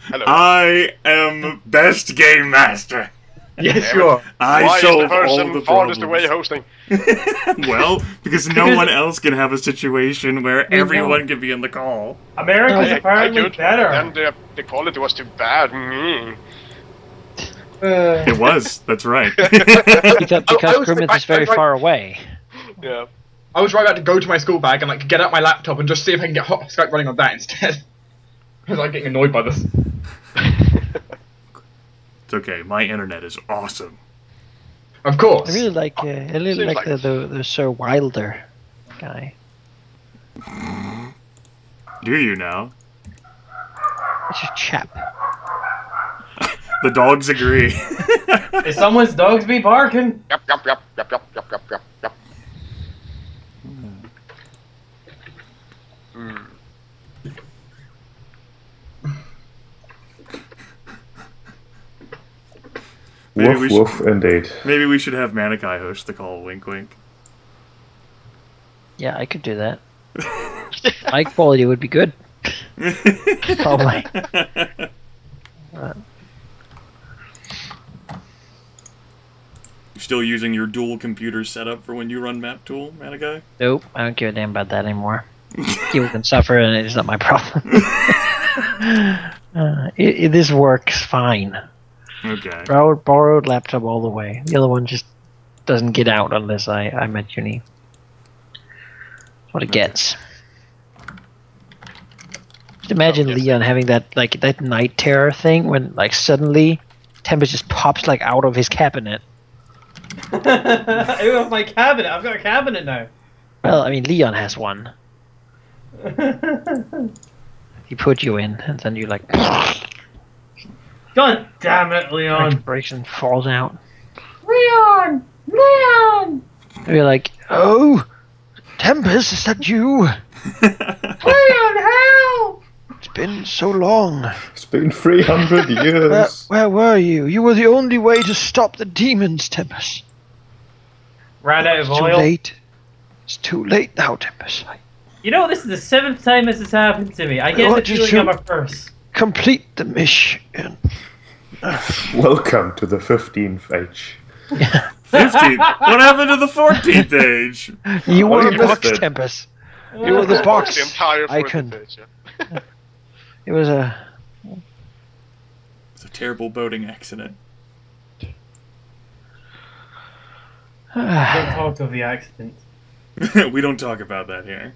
Hello. I am best game master. Yes, you are. I solve all the farthest problems. away hosting? Well, because no one else can have a situation where everyone can be in the call. America's apparently better. And the quality was too bad. It was. That's right. Because Grimith is very far away. Yeah. I was right about to go to my school bag and like get out my laptop and just see if I can get Skype running on that instead. I was like getting annoyed by this. It's okay. My internet is awesome. Of course. I really like the Sir Wilder guy. Do you now? It's a chap. The dogs agree. If someone's dogs be barking. Yep. Woof woof, indeed. Maybe we should have Manaki host the call. Wink, wink. Yeah, I could do that. My quality would be good. Probably. You're still using your dual computer setup for when you run MapTool, Manaki? Nope, I don't give a damn about that anymore. People can suffer, and it's not my problem. This works fine. Okay. Borrowed laptop all the way. The other one just doesn't get out unless I'm at uni. That's what it gets. Just imagine Leon having that night terror thing when like suddenly Tempus just pops like out of his cabinet. Out of my cabinet. I've got a cabinet now. Well, I mean Leon has one. He put you in, and then you like. God damn it, Leon! Breaks and falls out. Leon! Leon! And you're like, oh, Tempus, is that you? Leon, help! It's been so long. It's been 300 years. Where were you? You were the only way to stop the demons, Tempus. Ran out of It's too oil. late. It's too late now, Tempus. You know, this is the 7th time this has happened to me. I get the feeling I'm a curse. Complete the mission. Welcome to the 15th age. 15th? What happened to the 14th age? You Oh, were you the box, missed it. Tempus. You were the box The entire icon. footage, It was a... It's a terrible boating accident. Don't talk of the accident. We don't talk about that here.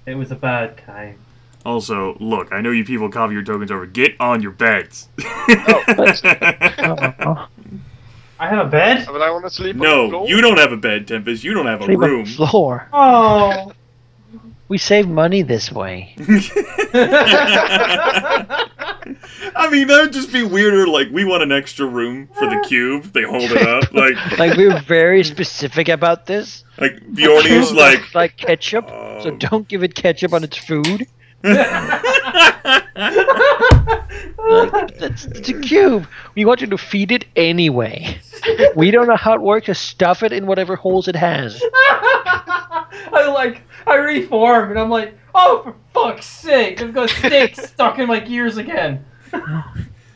It was a bad time. Also, look, I know you people copy your tokens over. Get on your beds. I have a bed? But I want to sleep on the No, floor. you don't have a bed, Tempus. You don't have a Sleep on room. the floor. Oh! We save money this way. I mean, that would just be weirder. Like, we want an extra room for the cube. They hold it up. Like we're very specific about this. Like Bjorny's like, Like ketchup, so don't give it ketchup on its food. It's a cube. We want you to feed it anyway. We don't know how it works. Just stuff it in whatever holes it has. I reform and I'm like, oh, for fuck's sake, I've got sticks stuck in my gears again.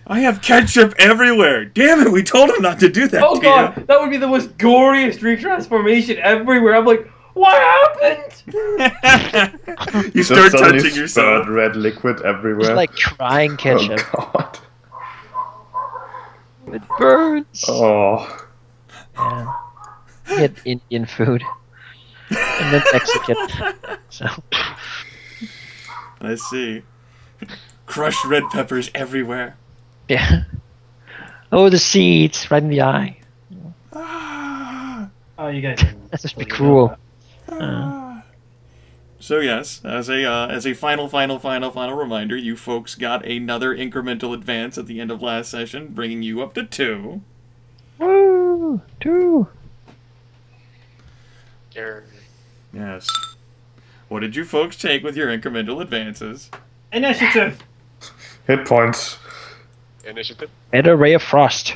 I have ketchup everywhere. Damn it, we told him not to do that. Oh god, that would be the most goriest retransformation everywhere. I'm like, what happened? You Just start suddenly touching yourself. spurred red liquid everywhere. It's like crying ketchup. Oh god. It burns. Oh. Yeah. You get Indian food. And then Mexican. So. I see. Crushed red peppers everywhere. Yeah. Oh, the seeds right in the eye. Oh, you guys. That must be cruel. So yes, as a final reminder, you folks got another incremental advance at the end of last session, bringing you up to 2. Woo! 2. Yes. What did you folks take with your incremental advances? Initiative. Hit points. Initiative. Better ray of frost.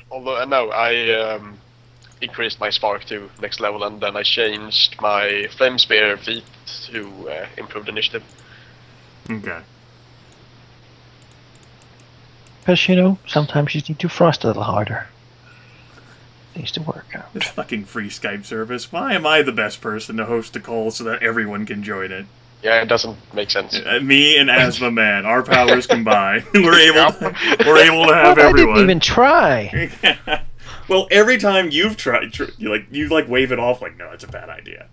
Although no, I increased my spark to next level, and then I changed my flame spear feat to improved initiative. Okay. Because, you know, sometimes you need to frost a little harder. Needs to work out. This fucking free Skype service. Why am I the best person to host a call so that everyone can join it? Yeah, it doesn't make sense. Me and Asthma Man, our powers combined, we're able to have Well, everyone. I didn't even try. Well, every time you've tried, you wave it off like, no, it's a bad idea.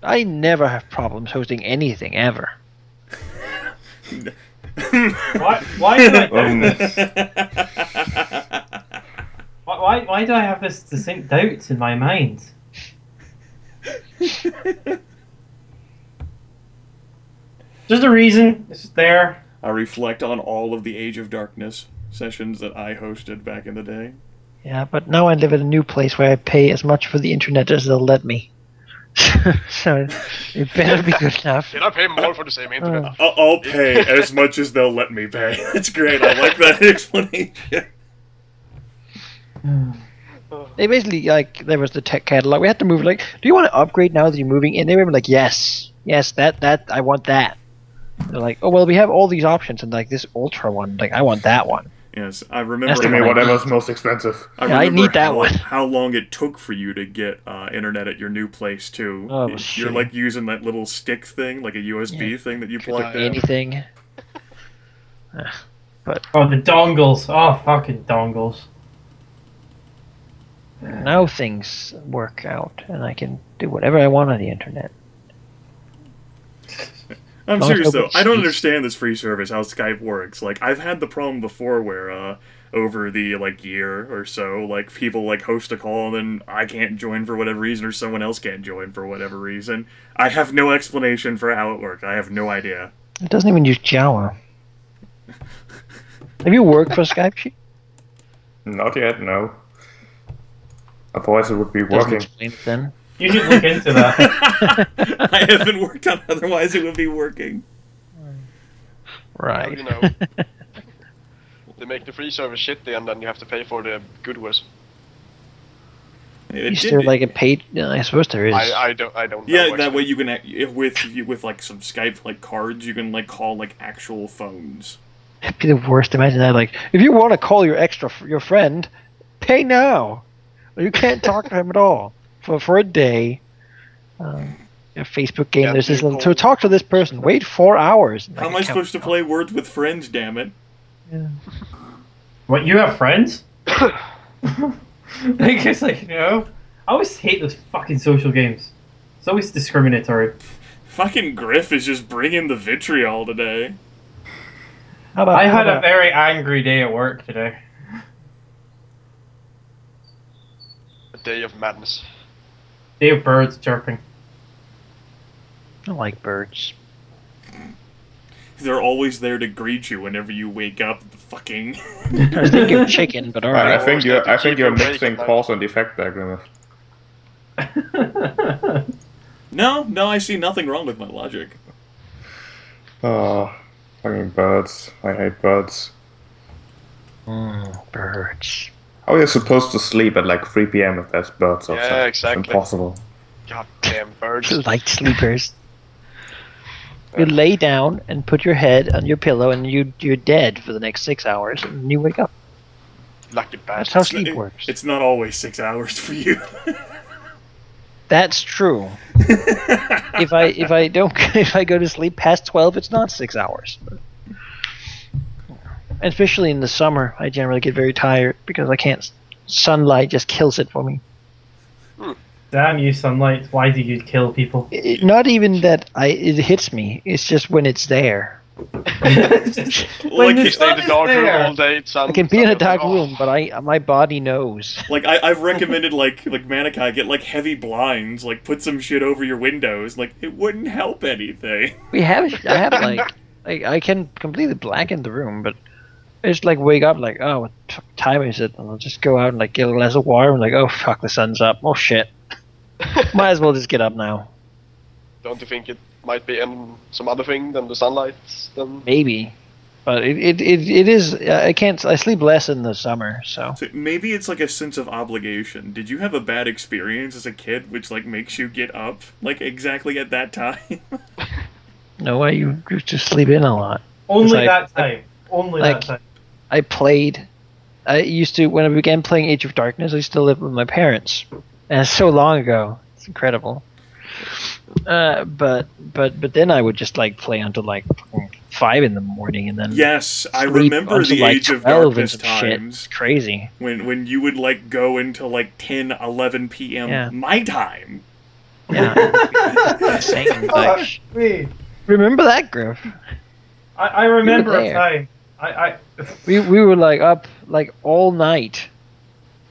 I never have problems hosting anything ever. Why do I do this? Why do I have this distinct doubts in my mind? There's a reason. It's just there. I reflect on all of the Age of Darkness sessions that I hosted back in the day. Yeah, but now I live in a new place where I pay as much for the internet as they'll let me. So it better be good enough. Did I pay more for the same internet? I'll pay as much as they'll let me pay. That's great. I like that explanation. They basically, like, there was the tech catalog. We had to move, like, do you want to upgrade now that you're moving in? They were like, yes, that, I want that. They're like, oh, well, we have all these options, and, like, this Ultra one, like, I want that one. Yes, I remember. Give me whatever's most expensive. I need that one. How long it took for you to get internet at your new place too? Oh, You're shit. like using that little stick thing, like a USB thing that you plugged in. Anything. Oh, the dongles. Oh, fucking dongles. Now things work out, and I can do whatever I want on the internet. I'm Don't serious open though. I don't sheets. understand this free service, how Skype works. Like, I've had the problem before where, over the, like, year or so, like, people, like, host a call and then I can't join for whatever reason or someone else can't join for whatever reason. I have no explanation for how it worked. I have no idea. It doesn't even use Java. Have you worked for Skype sheet? Not yet, no. Otherwise it would be Doesn't working. explain it then. You should look into that. I haven't worked on it, otherwise it would be working. Right. You know, they make the free service shitty, and then you have to pay for the good ones. It Is did there be- like a paid? I suppose there is. I don't know. Yeah, that actually. way you can with like some Skype like cards, you can like call like actual phones. It'd be the worst. Imagine that. Like, if you want to call your friend, pay now. Or you can't talk to him at all for a day. A Facebook game. Yeah, There's this little. people- To talk to this person, wait 4 hours. How am I supposed to play Words with Friends? Damn it! Yeah. What, you have friends? Like, it's like, you know, I always hate those fucking social games. It's always discriminatory. Fucking Gryph is just bringing the vitriol today. How about, I how had a about- very angry day at work today. A day of madness. Day of birds chirping. I don't like birds. They're always there to greet you whenever you wake up. Fucking. I was thinking of chicken, but Right, alright. I think you're keep you awake mixing at night. cause and effect there, Grimith. No, I see nothing wrong with my logic. Oh, fucking birds. I hate birds. Birds. How are you supposed to sleep at like 3 PM if there's birds outside? Yeah, exactly. It's impossible. Goddamn birds. Light sleepers. You lay down and put your head on your pillow, and you're dead for the next 6 hours, and you wake up. Lucky That's bastard. how sleep works. It's not always 6 hours for you. That's true. if I go to sleep past 12, it's not 6 hours. Especially in the summer, I generally get very tired because I can't. Sunlight just kills it for me. Damn you, sunlight. Why do you kill people? Not even that it hits me. It's just when it's there. Just, Like, when the you Stay in sun the is dark room there. all day. Sun, I can be in a sun- dark oh. room, but my body knows. Like I've recommended like Manaki get like heavy blinds, like put some shit over your windows. Like it wouldn't help anything. I have like I can completely blacken the room, but I just like wake up like, oh, what time is it? And I'll just go out and like get a glass of water and like, oh fuck, the sun's up. Oh shit. Might as well just get up now. Don't you think it might be some other thing than the sunlight? Then Maybe. But it is. I sleep less in the summer, so. So maybe it's like a sense of obligation. Did you have a bad experience as a kid, which like makes you get up like exactly at that time? No way, you just sleep in a lot. Only that time. Only that time. I played. I used to when I began playing Age of Darkness. I used to live with my parents, and it's so long ago. It's incredible. But then I would just like play until like 5 in the morning, and then yes, I remember the like Age of Darkness times. It's crazy. When you would like go until like 10, 11 p.m. my time. Yeah. Insane. Like, remember that, Gryph? I remember a time. We were like up like all night.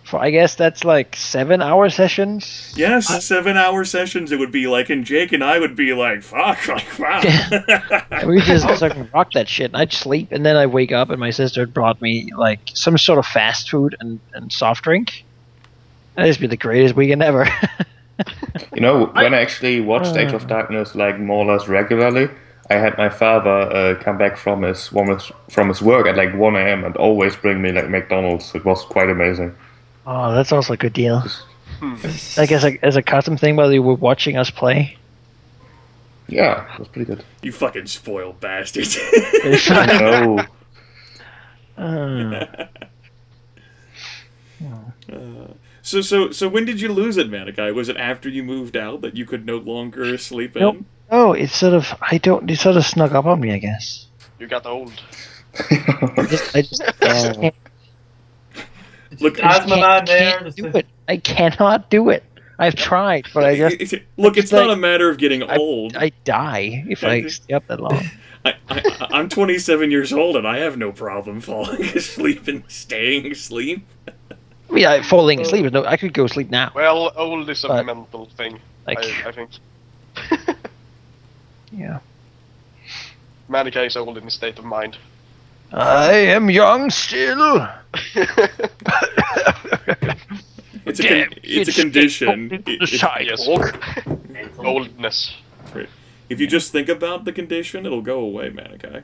For I guess that's like 7-hour sessions. Yes, 7-hour sessions it would be like, and Jake and I would be like, fuck, like wow. Yeah. We just rock that shit. And I'd sleep, and then I wake up, and my sister brought me like some sort of fast food and soft drink. That'd just be the greatest weekend ever. You know, when I actually watched Age of Darkness like more or less regularly, I had my father come back from his work at like 1 a.m. and always bring me like McDonald's. It was quite amazing. Oh, that's also a good deal. I guess as a custom thing while you were watching us play. Yeah, it was pretty good. You fucking spoiled bastards. No. So when did you lose it, Manaki? Was it after you moved out that you could no longer sleep in? Nope. Oh, it sort of snuck up on me, I guess. You got old. I just can't. Look, Asthma man there. Do it. I cannot do it. I've tried, but I just look. It's not a matter of getting old. I die if I stay up that long. I'm 27 years old and I have no problem falling asleep and staying asleep. I mean, falling asleep. No, I could go sleep now. Well, old is a mental thing. Like, I think. Yeah. Manaki is old in his state of mind. I am young still. It's a condition. Yes. Oldness. Right. If you just think about the condition, it'll go away, Manaki.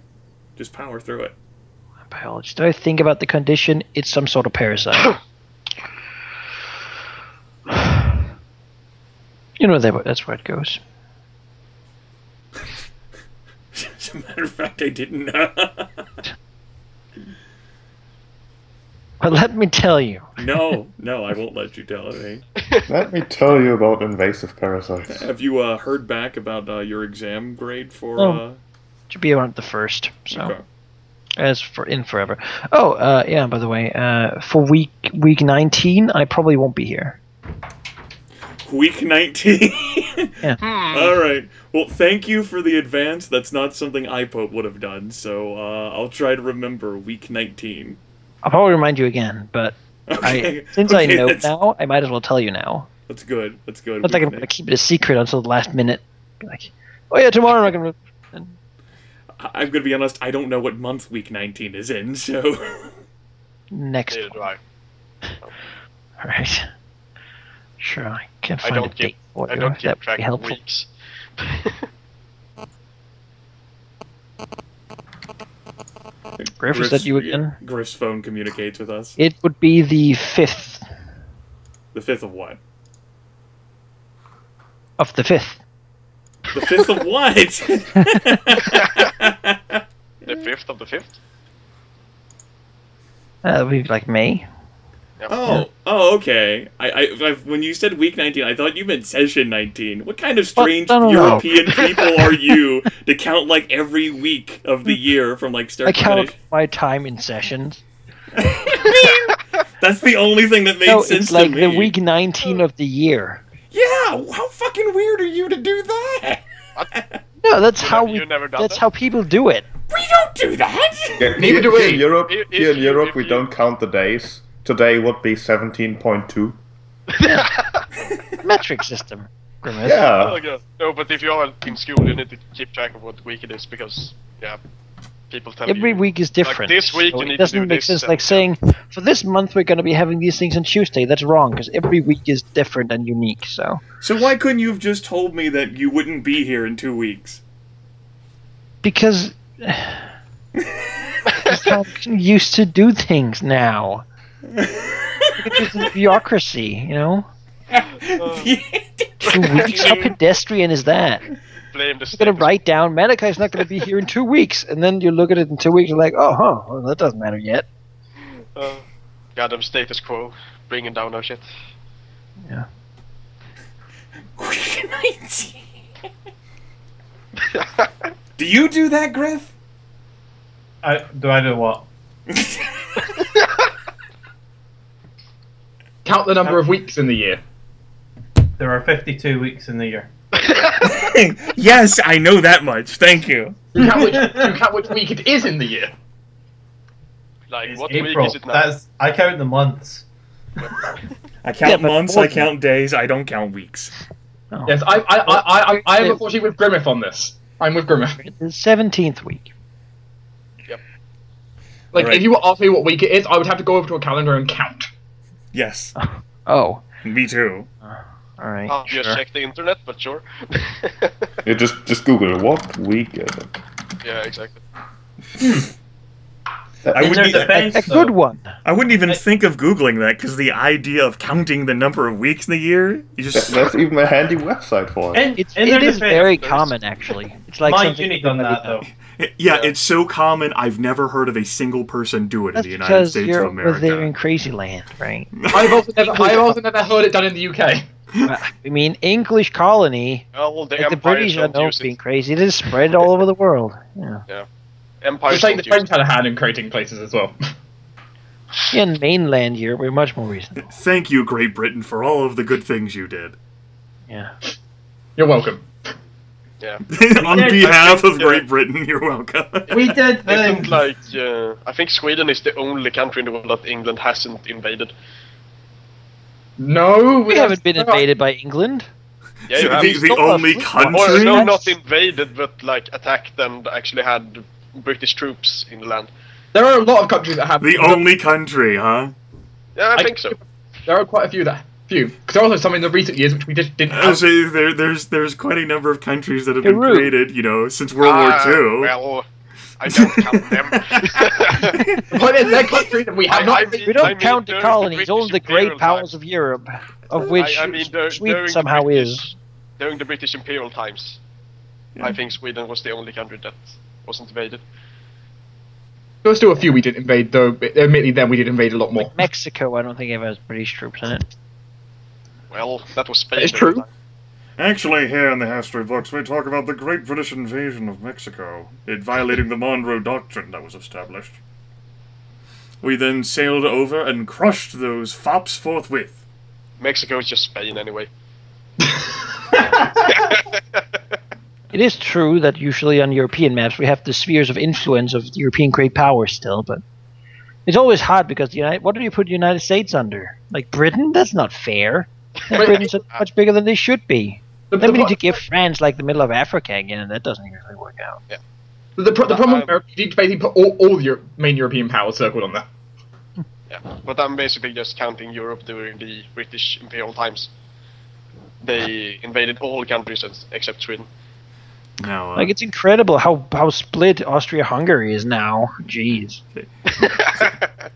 Just power through it. Biology. Do I think about the condition? It's some sort of parasite. You know that's where it goes. As a matter of fact, I didn't know. But let me tell you. No, I won't let you tell me. Let me tell you about invasive parasites. Have you heard back about your exam grade for? Should be around the first. So, okay. As for in forever. Oh, yeah. By the way, for week 19, I probably won't be here. Week 19. Yeah. All right. Well, thank you for the advance. That's not something iPope would have done. So I'll try to remember week 19. I'll probably remind you again, but since I know now, I might as well tell you now. That's good. That's good. But I'm going to keep it a secret until the last minute. Like, oh yeah, tomorrow I'm going to... I'm going to be honest, I don't know what month week 19 is in, so... Next Neither do I. Alright. Sure, I can find a date. I don't keep track of weeks. Gryph, is that you again? Gryph's phone communicates with us. It would be the 5th. The 5th of what? Of the 5th. The 5th of what? The 5th of the 5th? That would be like May. Yep. Oh, okay. I when you said week 19, I thought you meant session 19. What kind of strange European people are you to count like every week of the year from like start to finish? I count my time in sessions. That's the only thing that made sense it's like to me. the week 19 of the year. Yeah, how fucking weird are you to do that? No, that's how people do it. We don't do that. Yeah, Neither do we. In Europe, we don't count the days. Today would be 17.2. Metric system. Grimith. Yeah. No, but if you are in school, you need to keep track of what week it is because, people tell you. Every week is different. Like this week, so you need it doesn't to do make this. sense. Like saying, for this month we're going to be having these things on Tuesday. That's wrong because every week is different and unique. So why couldn't you have just told me that you wouldn't be here in 2 weeks? because just how used to do things now. Look at this bureaucracy, you know? 2 weeks? How pedestrian is that? Blame the You're gonna write down Manakai's not gonna be here in 2 weeks, and then you look at it in 2 weeks and like, oh, huh, well, that doesn't matter yet. Goddamn status quo, bringing down our shit. Yeah. Do you do that, Gryph? Do I do what? Count the number of weeks in the year. There are 52 weeks in the year. Yes, I know that much. Thank you. You count which week it is in the year. Like, It's what April. week is it now? I count the months. I count but months, more I than- count days, I don't count weeks. Oh. Yes, I am unfortunately with Grimith on this. I'm with Grimith. The 17th week. Like, Alright. if you were asking me what week it is, I would have to go over to a calendar and count. Yes, Oh, me too. alright. I'll just check the internet, but sure. You just Google what week is it. Yeah, exactly. I In wouldn't, their e- defense, A good one. I wouldn't even think of Googling that, because the idea of counting the number of weeks in the year, you just... There's even a handy website for it. It in their is defense, very there's- common, actually. It's like my something uni done that though. Yeah, Yeah. it's so common, I've never heard of a single person do it in That's the United because States you're of over there in America. Crazy Land, right? I've also never heard it done in the UK. I mean, English colony, Well, the like the Empire British are don't known use for being it. crazy. It is spread all over the world. Yeah. Empire It's like the don't use French had a hand in creating places as well. In mainland Europe, we're much more reasonable. Thank you, Great Britain, for all of the good things you did. Yeah. You're welcome. Yeah. On Yeah, behalf of yeah. Great Britain, you're welcome. We did Isn't things. like I think Sweden is the only country in the world that England hasn't invaded. No, We haven't been invaded by England. Yeah, you have. the not only a- country? Or no, not invaded, but like attacked and actually had British troops in the land. There are a lot of countries that have. The only country, huh? Yeah, I think so. There are quite a few that. Because there are also some in the recent years which we just didn't I have. say there's quite a number of countries that have been Peru. created, since World War II. Well, I don't count them. But they're countries that we have not. We don't I mean, count the during colonies, British only the Imperial great powers times. of Europe, of which I mean, Sweden during the somehow British- is. During the British Imperial times, I think Sweden was the only country that wasn't invaded. There were still a few we didn't invade, though. Admittedly, then we did invade a lot more. Like Mexico, I don't think ever has British troops in it. Well, that was Spain. It's during true. the time. Actually, here in the history books, we talk about the Great British Invasion of Mexico, it violating the Monroe Doctrine that was established. We then sailed over and crushed those fops forthwith. Mexico is just Spain anyway. It is true that usually on European maps we have the spheres of influence of European great powers still, but it's always hard because what do you put the United States under? Like Britain? That's not fair. Wait, Britain's much bigger than they should be. The, Then we the, need to give France like the middle of Africa again, and that doesn't usually work out. the problem with America, you need to basically put all the main European powers circled on there. Yeah, but I'm basically just counting Europe during the British Imperial times. They invaded all countries except Sweden. Now, Like it's incredible how split Austria-Hungary is now. Jeez.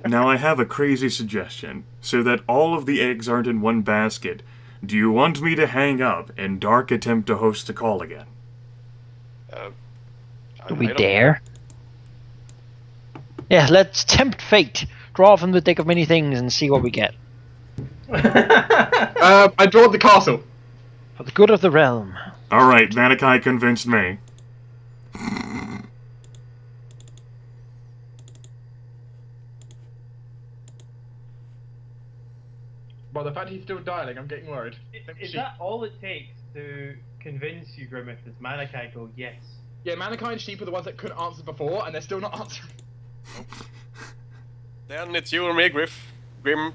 now I have a crazy suggestion. So that all of the eggs aren't in one basket, do you want me to hang up and Dark attempt to host the call again? Do we I don't- dare? Yeah, let's tempt fate. Draw from the deck of many things and see what we get. I draw the castle. For the good of the realm. Alright, Manaki convinced me. Well, the fact he's still dialing, I'm getting worried. Is that all it takes to convince you, Grimith? Is Manaki go yes? Yeah, Manaki and Sheep are the ones that couldn't answer before, and they're still not answering. Then it's you or me, Grim.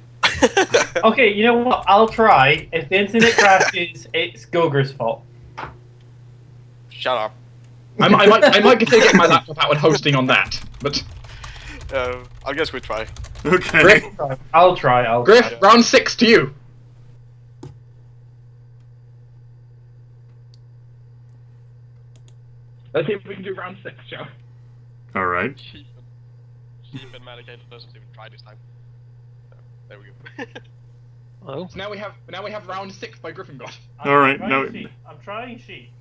Okay, you know what? I'll try. If the internet crashes, it's Goger's fault. Shut up. I might consider getting my laptop out and hosting on that, but I guess we try. Okay. Gryph, I'll try. Gryph, round 6 to you. Let's see if we can do round 6, shall we? Alright. Sheep and Malleator doesn't even try this time. So, there we go. Hello? So now we have round 6 by Gryffindor. All right, I'm no. trying sheep. I'm trying sheep.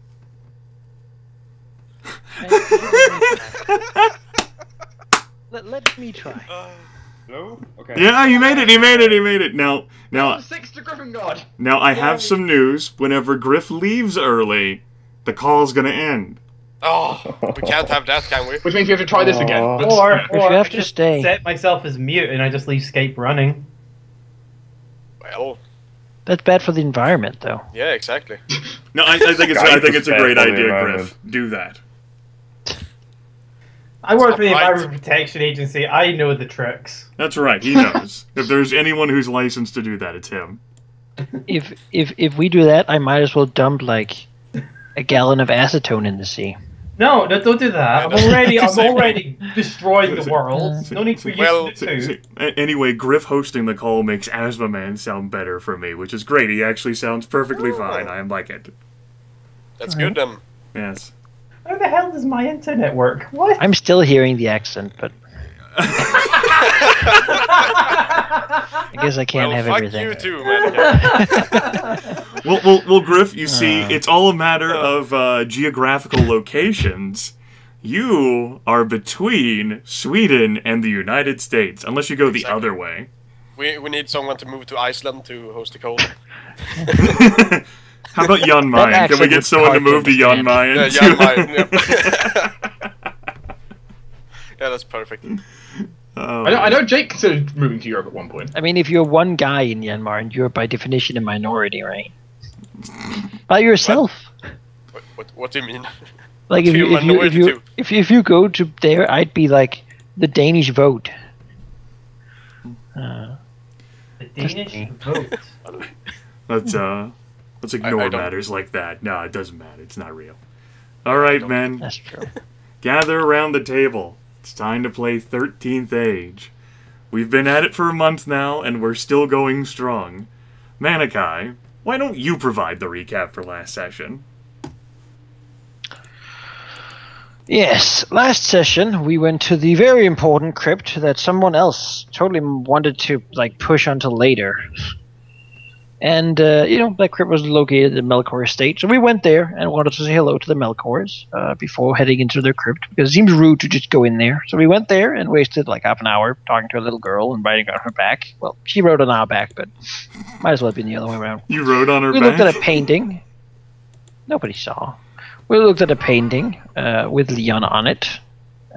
Let me try. No? Okay. Yeah, he made it. Now, Round 6 to Gryffindor. now I have some news. Whenever Gryph leaves early, the call's gonna end. Oh, we can't have that, can we? Which means we have to try this again. Aw. But Or you have I to just stay. set myself as mute and I just leave Skype running. Well, That's bad for the environment, though. yeah, exactly. No, I think it's a Skype great is bad for the idea, environment. Griff. Do that. I work for the Right. Environment Protection Agency. I know the tricks. That's right. He knows. If there's anyone who's licensed to do that, it's him. If we do that, I might as well dump like a gallon of acetone in the sea. No, don't do that. I'm already destroying the world. No need for you Well, to do too. Anyway, Griff hosting the call makes Asthma Man sound better for me, which is great. He actually sounds perfectly fine. I like it. That's good then. Yes. How the hell does my internet work? What? I'm still hearing the accent, but I guess I can't Well, have fuck everything. you too, man. Well, Griff, you see, it's all a matter of geographical locations. You are between Sweden and the United States, unless you go the Exactly. other way. We need someone to move to Iceland to host the call. How about Jan Mayen? Can we accent get was someone to hard to move to Jan understand. Mayen? Yeah, Jan Mayen, yeah, that's perfect. Oh. I know Jake considered moving to Europe at one point. I mean, if you're one guy in Myanmar, and you're by definition a minority, right? By yourself. What do you mean? Like What's your minority too? if you go to there, I'd be like the Danish vote. The Just Danish me. vote. Let's ignore don't- matters like that. No, it doesn't matter. It's not real. All right, men. That's true. Gather around the table. It's time to play 13th Age. We've been at it for a month now, and we're still going strong. Manaki, why don't you provide the recap for last session? Yes, last session we went to the very important crypt that someone else totally wanted to like push until later. And that crypt was located in the Melkor estate, so we went there and wanted to say hello to the Melkors before heading into their crypt, because it seems rude to just go in there. So we went there and wasted like half an hour talking to a little girl and riding on her back. Well, she rode on our back, but might as well have been the other way around. You rode on her We back? looked at a painting. Nobody saw. We looked at a painting with Leon on it,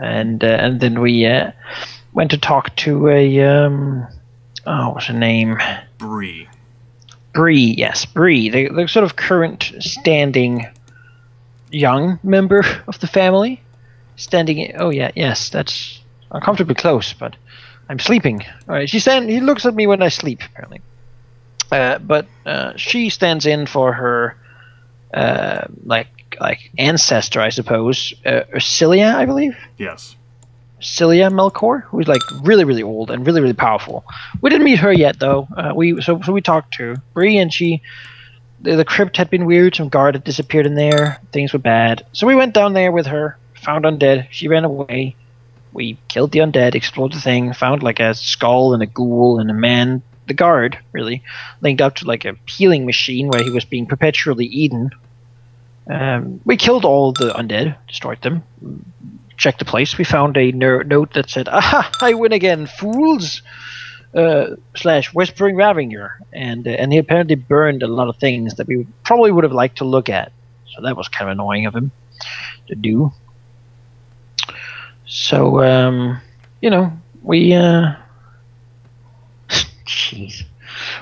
and then we went to talk to a what's her name? Bree. Bree, yes, Bree, the sort of current standing young member of the family. Yes, that's uncomfortably close, but I'm sleeping. All right, he looks at me when I sleep, apparently. But she stands in for her, like ancestor, I suppose, Ursilia, I believe. Yes. Cilia Melkor, who's like really, really old and really, really powerful. We didn't meet her yet, though. We talked to Bree, and the crypt had been weird. Some guard had disappeared in there. Things were bad. So we went down there with her, found undead. She ran away. We killed the undead, explored the thing, found like a skull and a ghoul and a man, the guard, really, linked up to like a healing machine where he was being perpetually eaten. We killed all the undead, destroyed them. Checked the place. We found a note that said, "Aha! I win again, fools!" / Whispering Ravinger, and he apparently burned a lot of things that we probably would have liked to look at. So that was kind of annoying of him to do. So we jeez,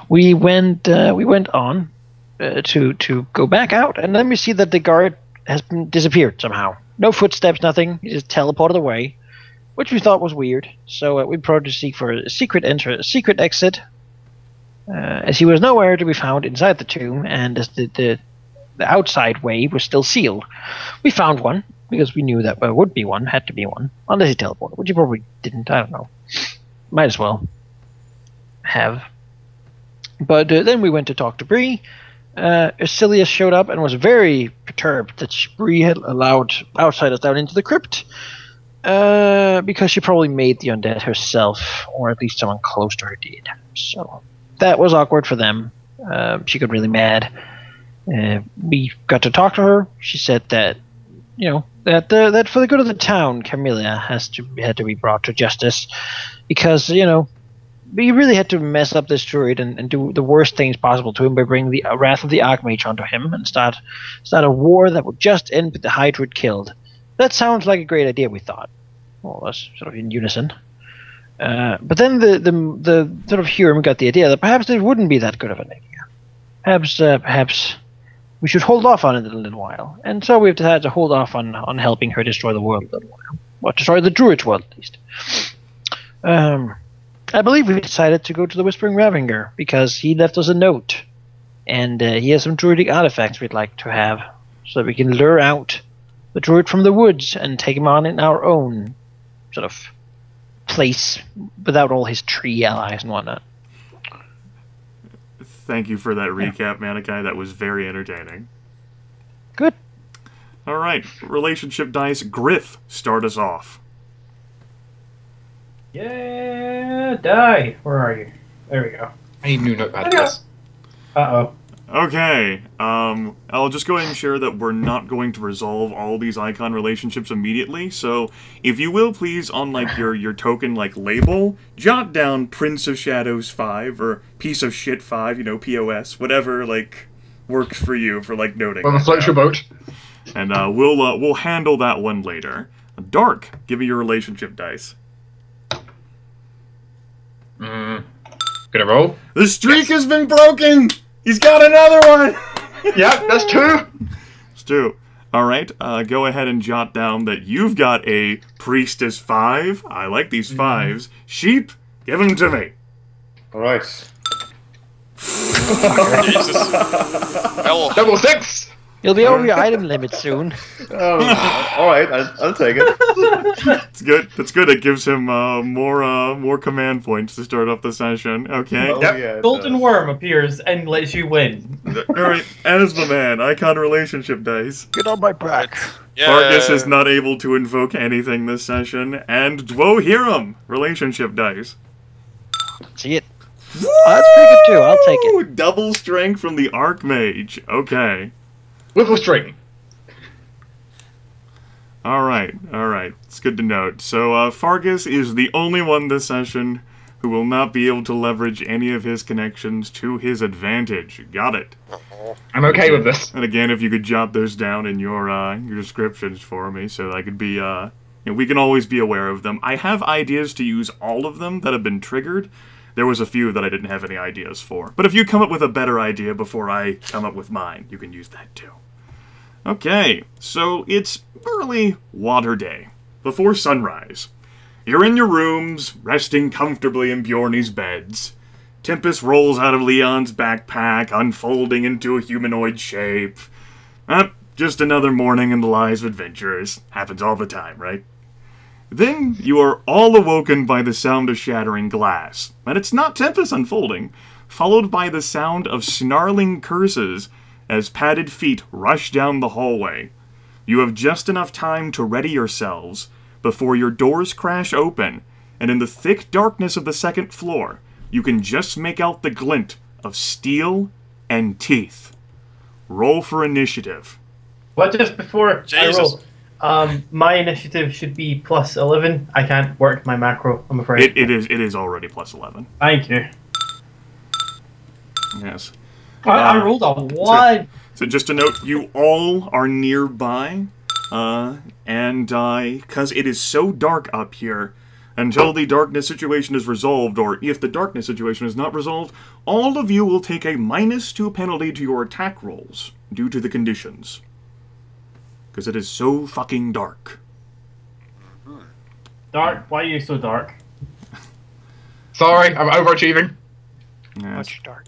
we went on to go back out, and then we see that the guard has been disappeared somehow. No footsteps, nothing. He just teleported away, which we thought was weird. So we proceeded to seek for a secret exit. As he was nowhere to be found inside the tomb, and as the outside way was still sealed. We found one, because we knew that there would be one, had to be one. Unless he teleported, which he probably didn't, I don't know. Might as well have. But then we went to talk to Bree. Ursilia showed up and was very perturbed that Bree had allowed outsiders down into the crypt. Because she probably made the undead herself, or at least someone close to her did. So that was awkward for them. She got really mad. We got to talk to her. She said that, that for the good of the town, Camilla had to be brought to justice, because we really had to mess up this druid and do the worst things possible to him by bringing the wrath of the Archmage onto him and start a war that would just end with the High Druid killed. That sounds like a great idea, we thought. Well, that's sort of in unison. But then the sort of Hurim got the idea that perhaps it wouldn't be that good of an idea. Perhaps we should hold off on it a little while. And so we've decided to hold off on helping her destroy the world a little while. Well, destroy the Druid's world, at least. I believe we decided to go to the Whispering Ravenger because he left us a note. And he has some druidic artifacts we'd like to have so that we can lure out the druid from the woods and take him on in our own sort of place without all his tree allies and whatnot. Thank you for that recap, Manaki. That was very entertaining. Good. All right, relationship dice. Gryph, start us off. Yeah, die. Where are you? There we go. I need a new notepad for this. Uh-oh. Okay, I'll just go ahead and share that we're not going to resolve all these icon relationships immediately, so if you will, please, on, your token, label, jot down Prince of Shadows 5, or Piece of Shit 5, POS, whatever, works for you for, noting. On the float your boat. And, we'll handle that one later. Dark, give me your relationship dice. Gonna roll? The streak has been broken! He's got another one! Yep, that's 2! It's 2. Alright, go ahead and jot down that you've got a Priestess 5. I like these 5s. Sheep, give them to me. Alright. Jesus. Well, Double 6! You'll be over your item limit soon. Alright, I'll take it. It's good. That's good. It gives him more command points to start off the session. Okay. Oh, Yep. yeah, it Golden does. Worm appears and lets you win. Alright, Asthma Man, icon relationship dice. Get on my back. yeah. Fargus is not able to invoke anything this session. And Dwohurim, relationship dice. See it. Oh, that's pretty good too. I'll take it. Ooh, double strength from the Archmage. Okay. Whipple string. Alright. It's good to note. So, Fargus is the only one this session who will not be able to leverage any of his connections to his advantage. Got it. I'm okay with this. And again, if you could jot those down in your descriptions for me, so I could be, we can always be aware of them. I have ideas to use all of them that have been triggered. There was a few that I didn't have any ideas for. But if you come up with a better idea before I come up with mine, you can use that too. Okay, so it's early water day, before sunrise. You're in your rooms, resting comfortably in Bjorny's beds. Tempus rolls out of Leon's backpack, unfolding into a humanoid shape. Just another morning in the lives of adventurers. Happens all the time, right? Then you are all awoken by the sound of shattering glass, and it's not Tempus unfolding, followed by the sound of snarling curses as padded feet rush down the hallway. You have just enough time to ready yourselves before your doors crash open, and in the thick darkness of the second floor, you can just make out the glint of steel and teeth. Roll for initiative. What, just before Jesus. I roll? My initiative should be plus 11. I can't work my macro, I'm afraid. It is already plus 11. Thank you. Yes. I rolled a 1. So just to note, you all are nearby, and because it is so dark up here, until the darkness situation is resolved, or if the darkness situation is not resolved, all of you will take a -2 penalty to your attack rolls, due to the conditions. Because it is so fucking dark. Dark? Why are you so dark? Sorry, I'm overachieving. Yes. Much dark.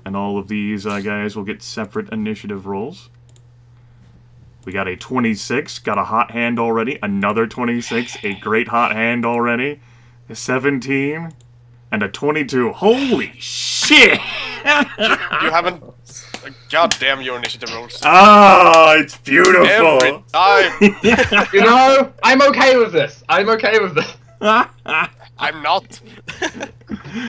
And all of these guys will get separate initiative rolls. We got a 26, got a hot hand already. Another 26, a great hot hand already. A 17, and a 22. Holy shit! You haven't God damn your initiative rolls. Ah, it's beautiful. Every time. You know, I'm okay with this. I'm okay with this. I'm not.